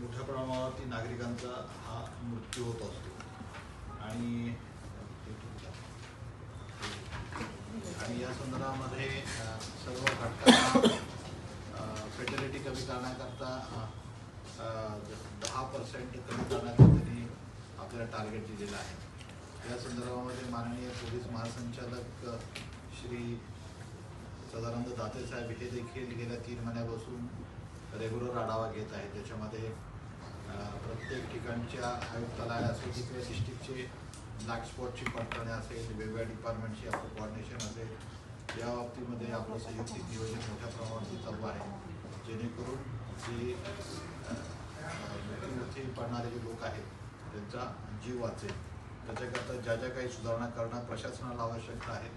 मोठ्या प्रमाणावरती नागरिकांचा हा मृत्यू होत असतो आणि या संदर्भामध्ये सर्व घटकांना फेटॅलिटी कमी करण्याकरता 10% कमी करण्याचा त्यांनी आपल्याला टार्गेट दिलेलं आहे। या संदर्भामध्ये माननीय पोलीस महासंचालक श्री सदानंद दाते साहेब हे देखील गेल्या 3 महिन्यापासून रेग्युलर आढावा घेत आहेत। त्याच्यामध्ये प्रत्येक ठिकाणच्या आयुक्तालय असेल किंवा डिस्ट्रिक्टचे ब्लॅक स्पॉटची पडताळणी असेल, वेगवेगळ्या डिपार्टमेंटची आपलं कोऑर्डिनेशन असेल, या बाबतीमध्ये आपलं संयुक्तिक नियोजन मोठ्या प्रमाणावरती चालू आहे, जेणेकरून जे मृत्यूमुखी पडणारे जे लोक आहेत त्यांचा जीव वाचेल। त्याच्याकरता ज्या ज्या काही सुधारणा करणं प्रशासनाला आवश्यकता आहे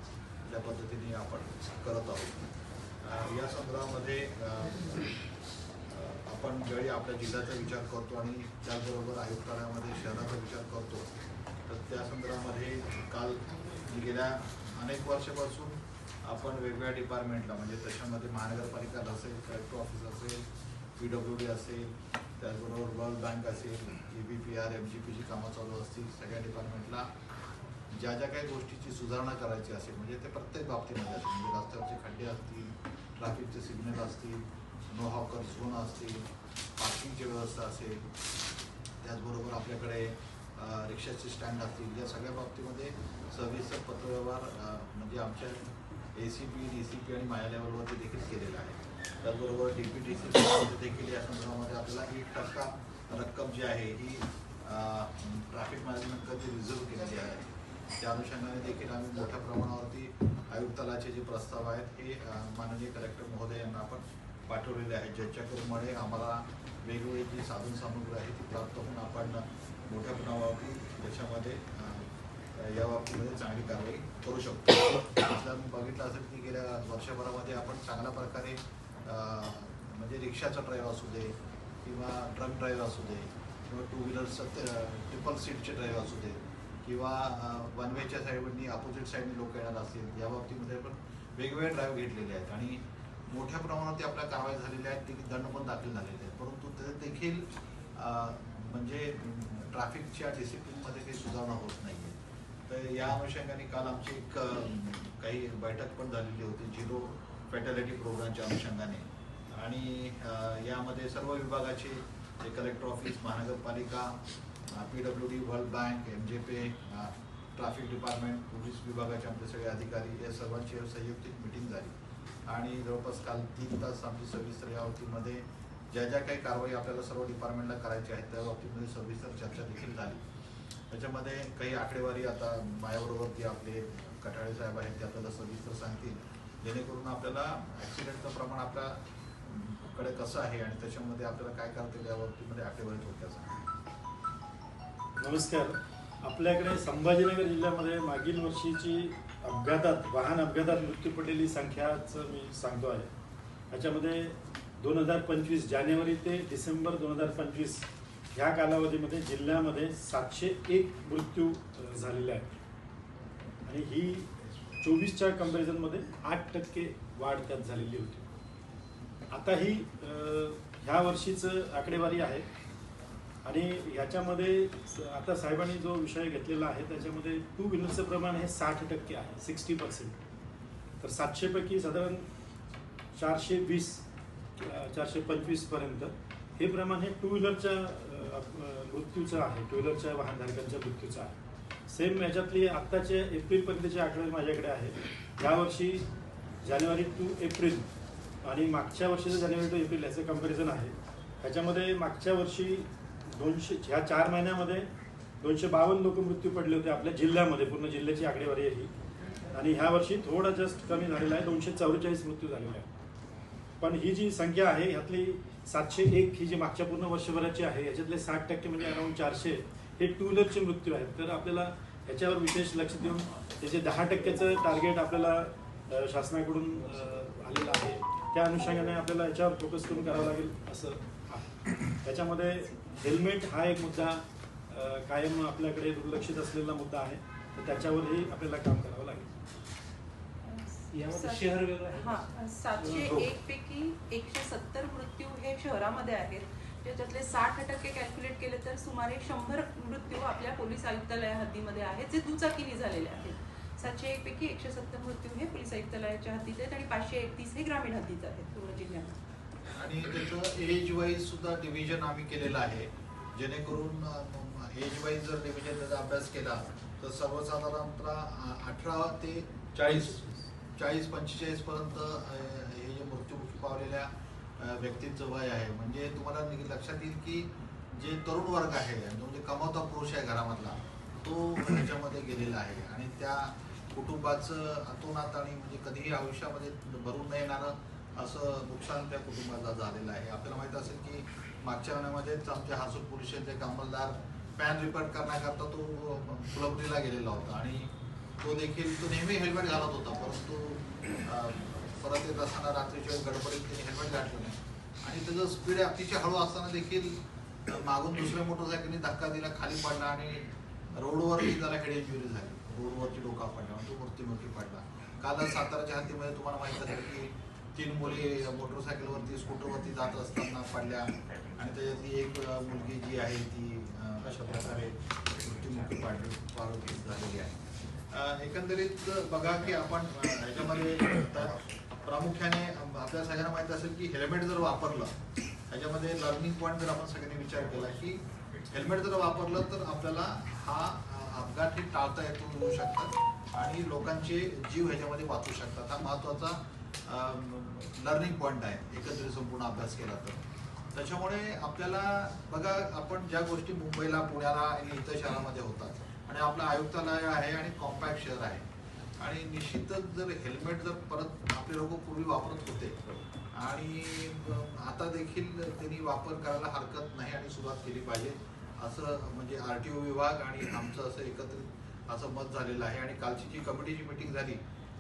त्या पद्धतीने आपण करत आहोत। या संदर्भामध्ये आपण ज्यावेळी आपल्या जिल्ह्याचा विचार करतो आणि त्याचबरोबर आयुक्तालयामध्ये शहराचा विचार करतो, तर त्या संदर्भामध्ये काल गेल्या अनेक वर्षापासून आपण वेगवेगळ्या डिपार्टमेंटला म्हणजे त्याच्यामध्ये महानगरपालिका असेल, कलेक्टर ऑफिस असेल, PWD असेल, त्याचबरोबर वर्ल्ड बँक असेल, EBPR MGPची कामं चालू असतील, सगळ्या डिपार्टमेंटला ज्या ज्या काही गोष्टीची सुधारणा करायची असेल म्हणजे ते प्रत्येक बाबतीमध्ये असेल, म्हणजे रस्त्यावरचे खड्डे असतील, ट्रॅफिकचे सिग्नल असतील, नो हॉकर झोन असतील, पार्किंगची व्यवस्था असेल, त्याचबरोबर आपल्याकडे रिक्षाचे स्टँड असतील, या सगळ्या बाबतीमध्ये सविस्तर पत्रव्यवहार म्हणजे आमच्या ACP DCP आणि माझ्या लेवलवरती देखील केलेलं आहे। त्याचबरोबर DPTC देखील या संदर्भामध्ये आपल्याला 1% रक्कम जी आहे ही ट्रॅफिक मॅनेजमेंटमध्ये रिझर्व्ह केलेली आहे। त्या अनुषंगाने देखील आम्ही मोठ्या प्रमाणावरती आयुक्तालयाचे जे प्रस्ताव आहेत हे माननीय कलेक्टर महोदय यांना आपण पाठवलेले आहेत, ज्याच्याकडून आम्हाला वेगवेगळी जी साधन सामुग्री आहे ती प्राप्त होऊन आपण मोठ्या प्रमाणावरती त्याच्यामध्ये या बाबतीमध्ये चांगली कारवाई करू शकतो। आपल्याला बघितलं असेल की गेल्या वर्षभरामध्ये आपण चांगल्या प्रकारे म्हणजे रिक्षाचा ड्राईव्ह असू दे किंवा ट्रक ड्राईव्ह असू दे किंवा 2 व्हीलरचं ट्रिपल सीटचे ड्राईव्ह असू दे किंवा वन वेच्या साईडनी अपोजिट साईडनी लोक येणार असतील, या बाबतीमध्ये पण वेगवेगळे ड्राईव्ह घेतलेले आहेत आणि मोठ्या प्रमाणात आपल्या कारवाई झालेल्या आहेत, की दंड पण दाखल झालेले आहेत, परंतु ते देखील म्हणजे ट्रॅफिकच्या डिसिप्लिनमध्ये काही सुधारणा होत नाही आहे। तर या अनुषंगाने काल आमची एक काही बैठक पण झालेली होती झिरो फॅटॅलिटी प्रोग्रामच्या अनुषंगाने आणि यामध्ये सर्व विभागाचे जे कलेक्टर ऑफिस, महानगरपालिका, PWD, world bank, MJP, traffic department, police विभागाचे आमचे सगळे अधिकारी या सर्वांची संयुक्तिक मिटिंग झाली आणि जवळपास काल 3 तास आमची सविस्तर या बाबतीमध्ये ज्या ज्या काही कारवाई आपल्याला सर्व डिपार्टमेंटला करायची आहेत त्या बाबतीमध्ये सविस्तर चर्चा देखील झाली। त्याच्यामध्ये काही आकडेवारी आता माझ्याबरोबरती आपले कठाळे साहेब आहेत ते आपल्याला सविस्तर सांगतील, जेणेकरून आपल्याला ॲक्सिडेंटचं प्रमाण आपल्याकडे कसं आहे आणि त्याच्यामध्ये आपल्याला काय करता येईल या बाबतीमध्ये आकडेवारी थोडक्यात सांगा। नमस्कार। आपल्याकडे संभाजीनगर जिल्ह्यामध्ये मागील वर्षीची वाहन अपघातात मृत्यू पडलेली संख्याचं मी सांगतो आहे। याच्यामध्ये 2025 जानेवारी ते डिसेंबर 2025 ह्या कालावधीमध्ये जिल्ह्यामध्ये 701 मृत्यू झालेले आहेत आणि ही 24च्या कंपॅरिझनमध्ये 8% वाढ त्यात झालेली होती। आता ही ह्या वर्षीचं आकडेवारी आहे आणि याच्यामध्ये आता साहेबांनी जो विषय घेतलेला आहे त्याच्यामध्ये 2 व्हीलरचं प्रमाण हे 60% आहे, 60%। तर 700 पैकी साधारण 420 425 पर्यंत हे प्रमाण हे 2 व्हीलरच्या मृत्यूचं आहे, 2 व्हीलरच्या वाहनधारकांच्या मृत्यूचं आहे। सेम याच्यातली आत्ताचे एप्रिलपर्यंतचे आकडे माझ्याकडे आहेत। यावर्षी जानेवारी टू एप्रिल आणि मागच्या वर्षीचं जानेवारी टू एप्रिल याचं कंपॅरिझन आहे। ह्याच्यामध्ये मागच्या वर्षी 200 ह्या 4 महिन्यामध्ये 252 लोक मृत्यू पडले होते आपल्या जिल्ह्यामध्ये, पूर्ण जिल्ह्याची आकडेवारी आहे ही, आणि ह्या वर्षी थोडं जस्ट कमी झालेलं आहे, 244 मृत्यू झालेले आहेत। पण ही जी संख्या आहे ह्यातली 701 ही जी मागच्या पूर्ण वर्षभराची आहे याच्यातले 60% म्हणजे अराउंड 400 हे 2 व्हीलरचे मृत्यू आहेत। तर आपल्याला ह्याच्यावर विशेष लक्ष देऊन त्याचे 10%चं टार्गेट आपल्याला शासनाकडून आलेलं आहे, त्या अनुषंगाने आपल्याला याच्यावर फोकस करून करावं लागेल असं आहे। त्याच्यामध्ये हेल्मेट हा एक मुद्दा कायम आपल्याकडे दुर्लक्षित असलेला मुद्दा आहे, तर त्याच्यावरही आपल्याला काम करावं लागेल। शहर 701 पैकी 170 मृत्यू हे शहरामध्ये आहेत, त्याच्यातले 60% कॅल्क्युलेट केले तर सुमारे 100 मृत्यू आपल्या पोलीस आयुक्तालया हद्दीमध्ये आहेत, जे दुचाकीने झालेले आहेत. 701 पैकी 170 मृत्यू हे पोलीस आयुक्तालयाच्या हद्दीत आहेत आणि 531 हे ग्रामीण हद्दीत आहेत पूर्ण जिल्ह्यामध्ये. आणि त्याचं एज वाईज सुद्धा डिव्हिजन आम्ही केलेलं आहे, जेणेकरून एज वाईज जर डिव्हिजन त्याचा अभ्यास केला तर सर्वसाधारणतः 18 ते 40-45 पर्यंत हे जे मृत्युमुखी पावलेल्या व्यक्तींचं वय आहे. म्हणजे तुम्हाला लक्षात येईल की जे तरुण वर्ग आहे म्हणजे कमावता पुरुष आहे घरामधला, तो ह्याच्यामध्ये गेलेला आहे आणि त्या कुटुंबाचं अतोनात आणि म्हणजे कधीही आयुष्यामध्ये भरून न येणारं असं नुकसान त्या कुटुंबाला झालेलं आहे. आपल्याला माहीत असेल की मागच्या महिन्यामध्येच आमच्या हासूर पोलीस स्टेशनचे एक अंमलदार पॅन रिपोर्ट करण्याकरता तो फुलंब्रीला गेलेला होता आणि तो नेहमी हेल्मेट घालत होता, परंतु परत येत असताना रात्रीच्या गडबडीत त्याने हेल्मेट घातलं नाही आणि त्याचं स्पीड अतिशय हळू असताना देखील मागून दुसऱ्या मोटरसायकलने धक्का दिला, खाली पडला आणि रोडवरती त्याला हेड इंजुरी झाली, रोडवरची डोका पडला आणि तो मृत्युमुखी पडला. काल साताराच्या हद्दीमध्ये तुम्हाला माहित असेल की 3 मुली मोटरसायकलवरती स्कूटरवरती जात असताना पडल्या आणि त्याच्यातली एक मुलगी जी आहे ती अशा प्रकारे मृत्युमुखी पाडली झालेली आहे. एकंदरीत बघा की आपण ह्याच्यामध्ये प्रामुख्याने आपल्या सगळ्यांना माहित असेल की हेल्मेट जर वापरलं, ह्याच्यामध्ये लर्निंग पॉईंट जर आपण सगळ्यांनी विचार केला की हेल्मेट जर वापरलं तर आपल्याला हा अपघात हे टाळता येऊ शकतात आणि लोकांचे जीव ह्याच्यामध्ये वाचू शकतात. हा महत्त्वाचा लर्निंग पॉईंट आहे एकत्रित संपूर्ण अभ्यास केला तर. त्याच्यामुळे आपल्याला बघा, आपण ज्या गोष्टी मुंबईला, पुण्याला आणि इतर शहरामध्ये होतात आणि आपलं आयुक्तालय आहे आणि कॉम्पॅक्ट शहर आहे आणि निश्चितच जर हेल्मेट जर परत आपले लोक पूर्वी वापरत होते आणि आता देखील त्यांनी वापर करायला हरकत नाही आणि सुरुवात केली पाहिजे असं म्हणजे RTO विभाग आणि आमचं असं एकत्रित असं मत झालेलं आहे. आणि कालची जी कमिटीची मीटिंग झाली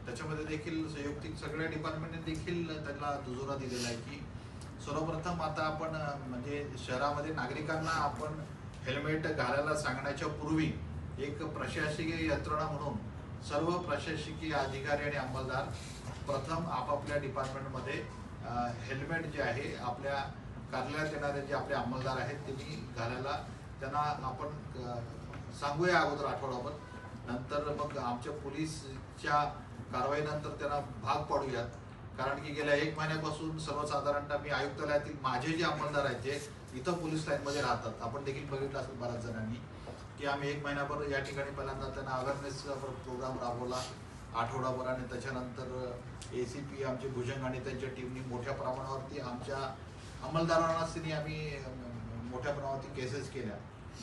त्याच्यामध्ये देखील संयुक्तिक सगळ्या डिपार्टमेंटने देखील त्याला दुजोरा दिलेला आहे की सर्वप्रथम आता आपण म्हणजे शहरामध्ये नागरिकांना आपण हेल्मेट घालायला सांगण्याच्या पूर्वी एक प्रशासकीय यंत्रणा म्हणून सर्व प्रशासकीय अधिकारी आणि अंमलदार प्रथम आपापल्या डिपार्टमेंटमध्ये हेल्मेट जे आहे आपल्या कार्यालयात येणारे जे आपले अंमलदार आहेत त्यांनी घालायला त्यांना आपण सांगूया अगोदर आठवडाभर, नंतर मग आमच्या पोलीसच्या कारवाईनंतर त्यांना भाग पाडूयात. कारण की गेल्या 1 महिन्यापासून सर्वसाधारणतः मी आयुक्तालयातील माझे जे अंमलदार आहेत ते इथं पोलीस लाईनमध्ये राहतात. आपण देखील बघितलं असेल बऱ्याच जणांनी की आम्ही 1 महिन्याभर या ठिकाणी पहिल्यांदा त्यांना अवेअरनेस प्रोग्राम राबवला आठवडाभर आणि त्याच्यानंतर ACP आमचे भुजंग आणि त्यांच्या टीमनी मोठ्या प्रमाणावरती आमच्या अंमलदारांना त्यांनी आम्ही मोठ्या प्रमाणावरती केसेस केल्या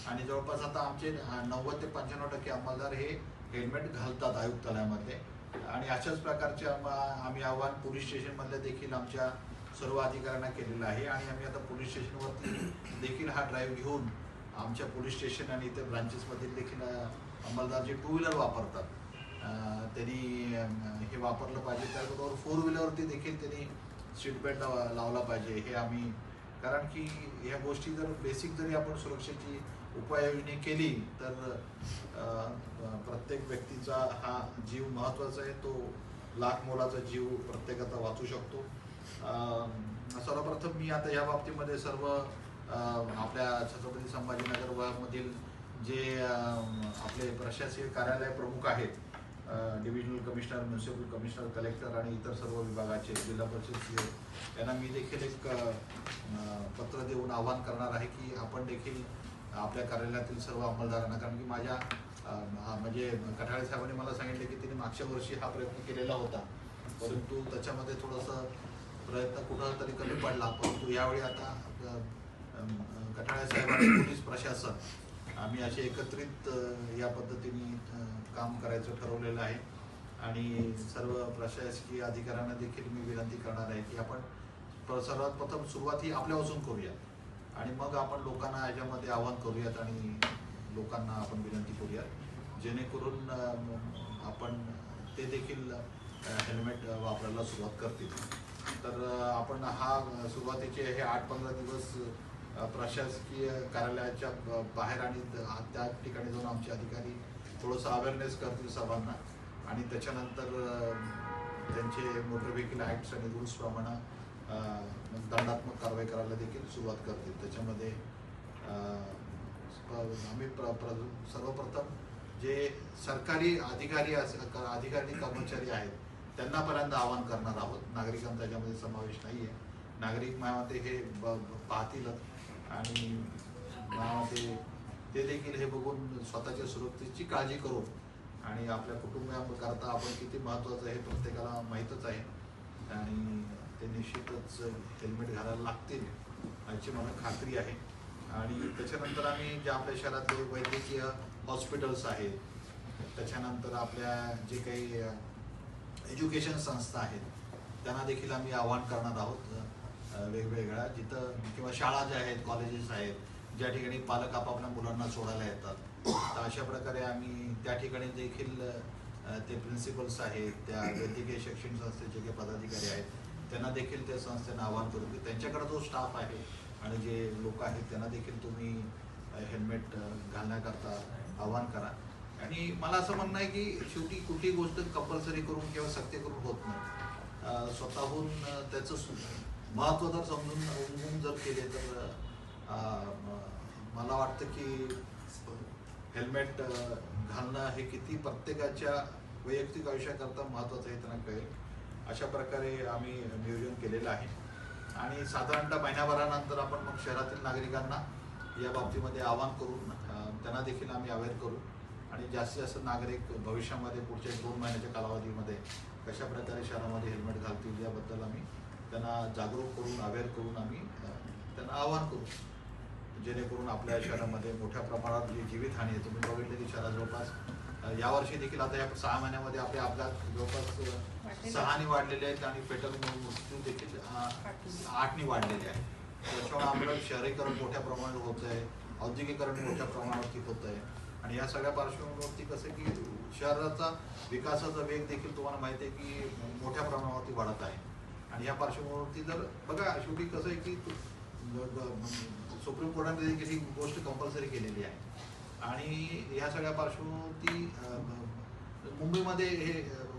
आणि जवळपास आता आमचे 90 ते 95% अंमलदार हे हेल्मेट घालतात आयुक्तालयामध्ये. आणि अशाच प्रकारचे आम्ही आव्हान पोलीस स्टेशनमधल्या देखील आमच्या सर्व अधिकाऱ्यांना केलेलं आहे आणि आम्ही आता पोलीस स्टेशनवरती देखील हा ड्राईव्ह घेऊन आमच्या पोलीस स्टेशन आणि इतर ब्रांचेसमधील देखील अंमलदार जे 2 व्हीलर वापरतात त्यांनी हे वापरलं पाहिजे. त्याचबरोबर 4 व्हीलरवरती देखील त्यांनी सीट बेल्ट लावला पाहिजे. हे आम्ही, कारण की ह्या गोष्टी जर बेसिक जरी आपण सुरक्षेची उपाययोजना केली तर प्रत्येक व्यक्तीचा हा जीव महत्त्वाचा आहे, तो लाख मोलाचा जीव प्रत्येकाचा वाचू शकतो. सर्वप्रथम मी आता या बाबतीमध्ये सर्व आपल्या छत्रपती संभाजीनगर मधील जे आपले प्रशासकीय कार्यालय प्रमुख आहेत, divisional commissioner, municipal commissioner, collector आणि इतर सर्व विभागाचे, जिल्हा परिषद CEO यांना मी देखील एक पत्र देऊन आवाहन करणार आहे की आपण देखील आपल्या कार्यालयातील सर्व अंमलदारांना, कारण की माझ्या म्हणजे कठाळे साहेबांनी मला सांगितले की त्यांनी मागच्या वर्षी हा प्रयत्न केलेला होता, परंतु त्याच्यामध्ये थोडंसं प्रयत्न कुठं तरी कमी पडला. परंतु यावेळी आता कठाळे साहेब आणि पोलीस प्रशासन आम्ही असे एकत्रित या पद्धतीने काम करायचं ठरवलेलं आहे आणि सर्व प्रशासकीय अधिकाऱ्यांना देखील मी विनंती करणार आहे की आपण सर्वात प्रथम सुरुवात ही आपल्यापासून करूया आणि मग आपण लोकांना याच्यामध्ये आवाहन करूयात आणि लोकांना आपण विनंती करूयात जेणेकरून आपण ते देखील हेल्मेट वापरायला सुरुवात करतील. तर आपण हा सुरुवातीचे हे 8-15 दिवस प्रशासकीय कार्यालयाच्या बाहेर आणि त्या ठिकाणी जाऊन आमचे अधिकारी थोडंसं अवेअरनेस करतील सर्वांना आणि त्याच्यानंतर त्यांचे मोटर व्हेकल ॲक्ट्स आणि रूल्सप्रमाणे दंडात्मक कारवाई करायला देखील सुरुवात करतील. त्याच्यामध्ये आम्ही सर्वप्रथम जे सरकारी अधिकारी कर्मचारी आहेत त्यांना पर्यंत आवाहन करणार आहोत. नागरिकांचा त्याच्यामध्ये समावेश नाही आहे. नागरिक माझ्यामध्ये हे पाहतीलच आणि माझ्यामध्ये ते देखील हे बघून स्वतःच्या सुरक्षेची काळजी करून आणि आपल्या कुटुंबाकरता आपण किती महत्त्वाचं हे प्रत्येकाला माहीतच आहे आणि ते निश्चितच हेल्मेट घालायला लागतील याची मला खात्री आहे. आणि त्याच्यानंतर आम्ही जे आपल्या शहरातले वैद्यकीय हॉस्पिटल्स आहेत, त्याच्यानंतर आपल्या जे काही एज्युकेशन संस्था आहेत त्यांना देखील आम्ही आवाहन करणार आहोत वेगवेगळ्या जिथं किंवा शाळा ज्या आहेत, कॉलेजेस आहेत, ज्या ठिकाणी पालक आपापल्या मुलांना सोडायला येतात, तर अशा प्रकारे आम्ही त्या ठिकाणी देखील ते प्रिन्सिपल्स आहेत, त्या वैद्यकीय शिक्षण संस्थेचे जे पदाधिकारी आहेत त्यांना देखील त्या संस्थेनं आवाहन करू की त्यांच्याकडे जो स्टाफ आहे आणि जे लोक आहेत त्यांना देखील तुम्ही हेल्मेट घालण्याकरता आवाहन करा. आणि मला असं म्हणणं आहे की शेवटी कुठली गोष्ट कंपल्सरी करून किंवा सक्ती करून होत नाही. स्वतःहून त्याचं महत्त्व जर समजून जर केले तर मला वाटतं की हेल्मेट घालणं हे किती प्रत्येकाच्या वैयक्तिक आयुष्याकरता महत्त्वाचं आहे त्यांना कळेल. अशा प्रकारे आम्ही नियोजन केलेलं आहे आणि साधारणतः महिन्याभरानंतर आपण मग शहरातील नागरिकांना या बाबतीमध्ये आवाहन करून त्यांना देखील आम्ही अवेअर करू आणि जास्तीत जास्त नागरिक भविष्यामध्ये पुढच्या 2 महिन्याच्या कालावधीमध्ये कशा प्रकारे शहरामध्ये हेल्मेट घालतील याबद्दल आम्ही त्यांना जागरूक करून अवेअर करून आम्ही त्यांना आवाहन करू, जेणेकरून आपल्या शहरामध्ये मोठ्या प्रमाणात जी जीवितहानी आहे, तुम्ही बघितले की शहरात जवळपास यावर्षी देखील आता या 6 महिन्यामध्ये आपले अपघात जवळपास 6 वाढलेले आहेत आणि फेटल मृत्यू देखील 8 वाढलेले आहेत. त्याच्यामुळे आपलं शहरीकरण मोठ्या प्रमाणात होत आहे, औद्योगिकरण मोठ्या प्रमाणावरती होत आहे आणि या सगळ्या पार्श्वभूमीवरती कसं की शहराचा विकासाचा वेग देखील तुम्हाला माहिती आहे की मोठ्या प्रमाणावरती वाढत आहे. आणि या पार्श्वभूमीवरती जर बघा शेवटी कसं आहे की सुप्रीम कोर्टाने देखील ही गोष्ट कंपल्सरी केलेली आहे आणि ह्या सगळ्या पार्श्वभूमीवरती मुंबईमध्ये हे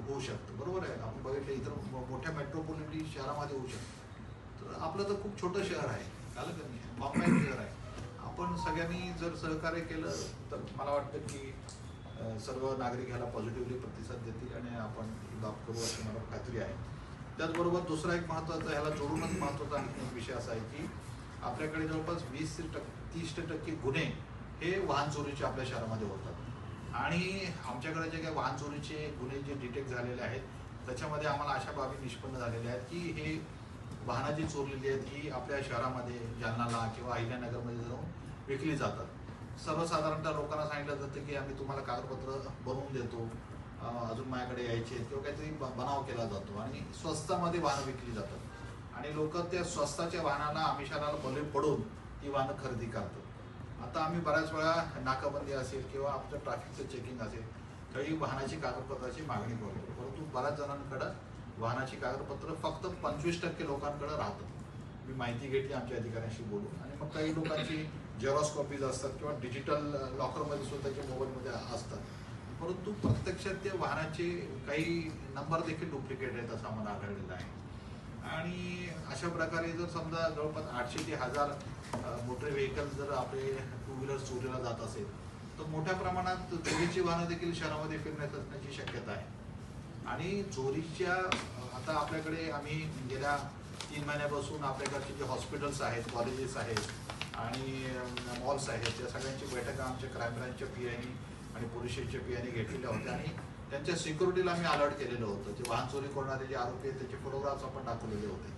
होऊ शकतं. बरोबर आहे, आपण बघितलं इतर मोठ्या मेट्रोपॉलिटन शहरामध्ये होऊ शकतं. तर आपलं तर खूप छोटं शहर आहे, झालं का नाही, कॉम्पॅक्ट शहर आहे. आपण सगळ्यांनी जर सहकार्य केलं तर मला वाटतं की सर्व नागरिक ह्याला पॉझिटिव्हली प्रतिसाद देतील आणि आपण ही बाब करू अशी मला खात्री आहे. त्याचबरोबर दुसरा एक महत्त्वाचा ह्याला जोडूनच महत्त्वाचा आणखी एक विषय असा आहे की आपल्याकडे जवळपास 20 ते 30% गुन्हे हे वाहन चोरीचे आपल्या शहरामध्ये होतात आणि आमच्याकडे जे काही वाहन चोरीचे गुन्हे जे डिटेक्ट झालेले आहेत त्याच्यामध्ये आम्हाला अशा बाबी निष्पन्न झालेल्या आहेत की हे वाहनं जी चोरलेली आहेत ही आपल्या शहरामध्ये जालनाला किंवा अहिल्यानगरमध्ये जाऊन विकली जातात. सर्वसाधारणतः लोकांना सांगितलं जातं की आम्ही तुम्हाला कागदपत्र बनवून देतो, अजून माझ्याकडे यायचे किंवा काहीतरी बनाव केला जातो आणि स्वस्तामध्ये वाहनं विकली जातात आणि लोक त्या स्वस्ताच्या वाहनाला आमिषाला बळी पडून ती वाहनं खरेदी करतात. आता आम्ही बऱ्याच वेळा नाकाबंदी असेल किंवा आपलं ट्रॅफिकचं चेकिंग असेल तरी वाहनाची कागदपत्राची मागणी करतो, परंतु बऱ्याच जणांकडं वाहनाची कागदपत्र फक्त 25% लोकांकडे राहतात. मी माहिती घेतली आमच्या अधिकाऱ्यांशी बोलून आणि मग काही लोकांची झेरॉक्स कॉपीज असतात किंवा डिजिटल लॉकरमध्ये सुद्धा त्याच्या मोबाईलमध्ये असतात, परंतु प्रत्यक्षात ते वाहनाचे काही नंबर देखील डुप्लिकेट आहेत असं आम्हाला आढळलेलं आहे. आणि अशा प्रकारे जर समजा जवळपास 800 ते 1000 मोटर व्हेकल्स जर आपले 2 व्हीलर्स चोरीला जात असेल तर मोठ्या प्रमाणात चोरीची वाहनं देखील शहरामध्ये फिरण्यात असण्याची शक्यता आहे. आणि चोरीच्या आता आपल्याकडे आम्ही गेल्या 3 महिन्यापासून आपल्याकडचे जे हॉस्पिटल्स आहेत, कॉलेजेस आहेत आणि मॉल्स आहेत त्या सगळ्यांची बैठका आमच्या क्राईम ब्रँचच्या PIनी आणि पोलीस स्टेशनच्या PIनी घेतलेल्या होत्या आणि त्यांच्या सिक्युरिटीला आम्ही अलर्ट केलेलं होतं. जे वाहन चोरी करणारे जे आरोपी आहेत त्याचे फोटोग्राफ्स आपण दाखवलेले होते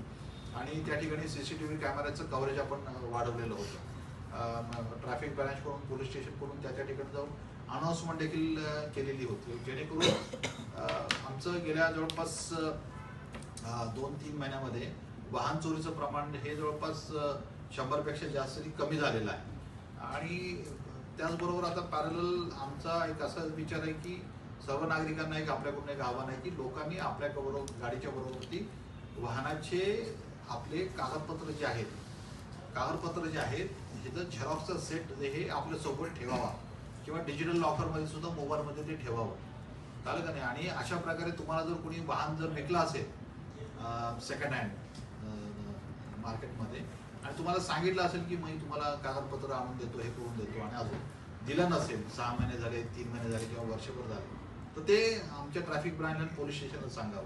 आणि त्या ठिकाणी CCTV कॅमेऱ्याचं कव्हरेज आपण वाढवलेलं होतं. ट्रॅफिक ब्रँचकडून पोलीस स्टेशनकडून त्या ठिकाणी जाऊन अनाऊन्समेंट देखील केलेली होती, जेणेकरून आमचं गेल्या जवळपास 2-3 महिन्यामध्ये वाहन चोरीचं प्रमाण हे जवळपास 100पेक्षा जास्त कमी झालेलं आहे. आणि त्याचबरोबर आता पॅरलल आमचा एक असा विचार आहे की सर्व नागरिकांना एक आपल्याकडून एक आव्हान आहे की लोकांनी आपल्या गाडीच्या बरोबरती वाहनाचे आपले कागदपत्र जे आहेत ह्याचं झेरॉक्सचा सेट हे आपल्या सोबत ठेवावा किंवा डिजिटल लॉकरमध्ये सुद्धा मोबाईलमध्ये ते ठेवावं, चालेल का नाही. आणि अशा प्रकारे तुम्हाला जर कोणी वाहन जर विकलं असेल सेकंड हँड मार्केटमध्ये आणि तुम्हाला सांगितलं असेल की मी तुम्हाला कागदपत्र आणून देतो, हे करून देतो आणि अजून दिलं नसेल, 6 महिने झाले, 3 महिने झाले किंवा वर्षभर झाले, तर ते आमच्या ट्रॅफिक ब्रांचला पोलीस स्टेशनला सांगावं,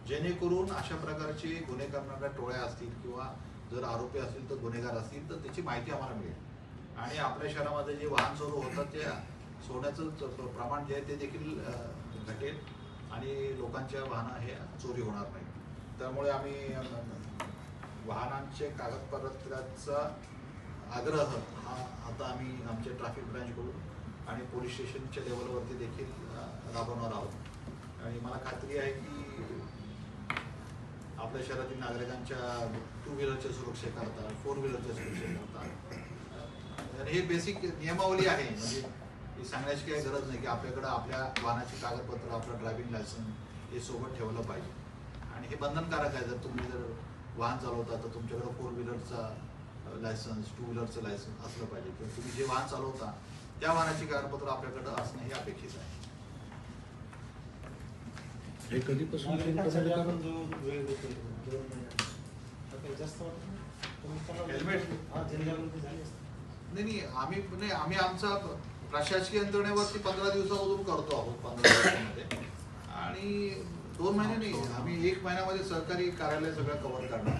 जेणेकरून अशा प्रकारचे गुन्हे करणाऱ्या टोळ्या असतील किंवा जर आरोपी असतील तर गुन्हेगार असतील तर त्याची माहिती आम्हाला मिळेल आणि आपल्या शहरामध्ये जे वाहन चोरी होतात ते सोडण्याचं प्रमाण जे आहे ते देखील घटेल आणि लोकांच्या वाहनं हे चोरी होणार नाही. त्यामुळे आम्ही वाहनांचे कागदपत्राचा आग्रह हा आता आम्ही आमच्या ट्रॅफिक ब्रांचकडून आणि पोलीस स्टेशनच्या लेवलवरती देखील राबवणार आहोत आणि मला खात्री आहे की आपल्या शहरातील नागरिकांच्या 2 व्हीलरच्या सुरक्षेकरता, 4 व्हीलरच्या सुरक्षेकरता हे बेसिक नियमावली आहे. म्हणजे हे सांगण्याची काही गरज नाही की आपल्याकडं आपल्या वाहनाची कागदपत्र, आपलं ड्रायव्हिंग लायसन्स हे सोबत ठेवलं पाहिजे आणि हे बंधनकारक आहे. जर तुम्ही जर वाहन चालवता तर तुमच्याकडं 4 व्हीलरचा लायसन्स, 2 व्हीलरचं लायसन्स असलं पाहिजे किंवा तुम्ही जे वाहन चालवता त्या वाहनाची कागदपत्र आपल्याकडं असणं हे अपेक्षित आहे. हे कधीपासून नाही आम्ही आमचा प्रशासकीय यंत्रणेवरती 15 दिवसामधून करतो आहोत, 15 दिवसामध्ये आणि 2 महिने नाही, आम्ही 1 महिन्यामध्ये सरकारी कार्यालय सगळं कव्हर करणार.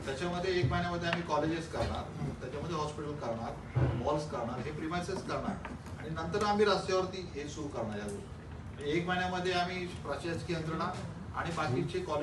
त्याच्यामध्ये 1 महिन्यामध्ये आम्ही कॉलेजेस करणार, त्याच्यामध्ये हॉस्पिटल करणार, मॉल्स करणार, हे प्रिमायसेस करणार आणि नंतर आम्ही रस्त्यावरती हे सुरू करणार. या गोष्टी 1 महिन्यामध्ये आम्ही प्रशासकीय यंत्रणा आणि बाकीचे कॉलेज